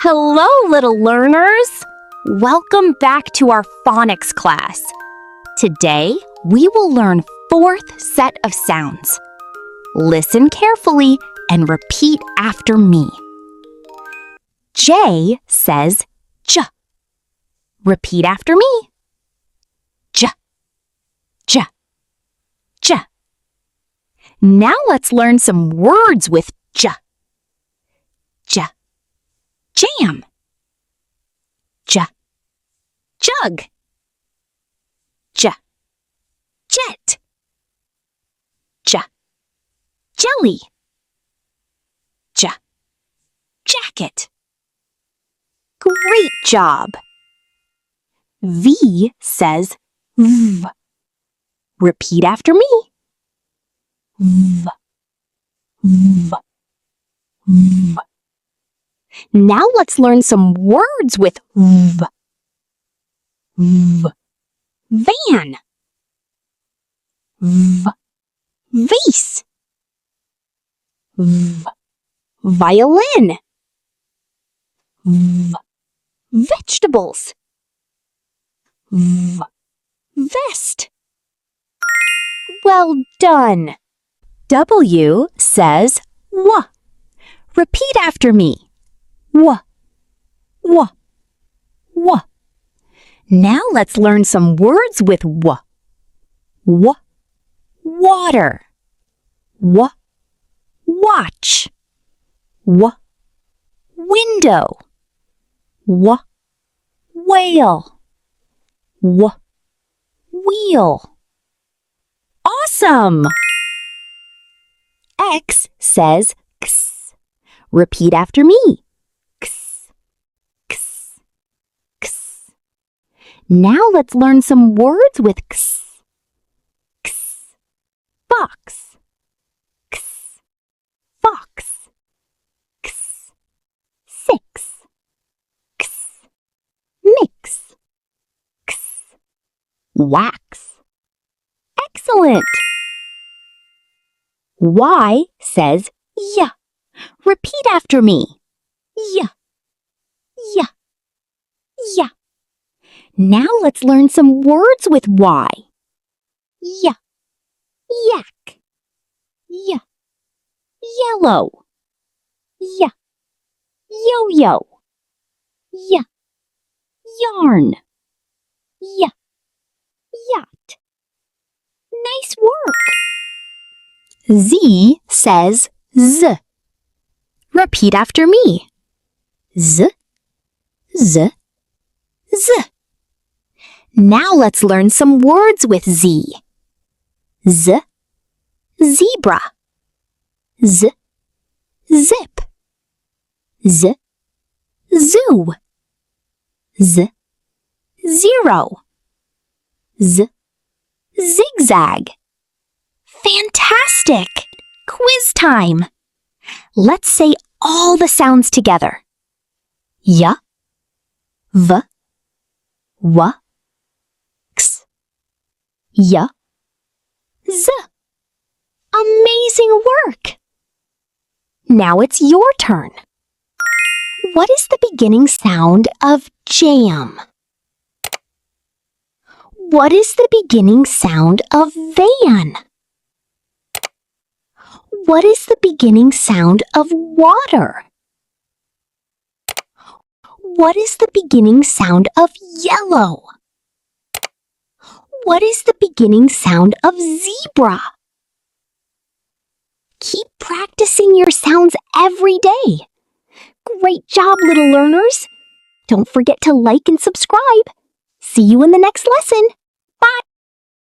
Hello, little learners! Welcome back to our phonics class. Today, we will learn fourth set of sounds. Listen carefully and repeat after me. J says J. Repeat after me. J, J, J. Now let's learn some words with J. J. Jam, J, jug, J, jet, J, jelly, J, jacket. Great job! V says V. Repeat after me. V, V, V. Now let's learn some words with V. V. Van. V. Vase. V. Violin. V. Vegetables. V. Vest. Well done. W says W. Repeat after me. W, W, W. Now let's learn some words with W. W, water. W, watch. W, window. W, whale. W, wheel. Awesome! X says X. Repeat after me. X, X, X. Now let's learn some words with X. X, box. X, fox. X, six. X, mix. X, wax. Excellent! Y says Y. Repeat after me. Y, Y, Y. Now let's learn some words with Y. Y, yak. Y, yellow. Y, yo-yo. Y, yarn. Y, yacht. Nice work! Z says Z. Repeat after me. Z, Z, Z. Now let's learn some words with Z. Z, zebra. Z, zip. Z, zoo. Z, zero. Z, zigzag. Fantastic! Quiz time! Let's say all the sounds together. Y, V, W, X, Y, Z. Amazing work! Now it's your turn. What is the beginning sound of jam? What is the beginning sound of van? What is the beginning sound of water? What is the beginning sound of yellow? What is the beginning sound of zebra? Keep practicing your sounds every day. Great job, little learners. Don't forget to like and subscribe. See you in the next lesson.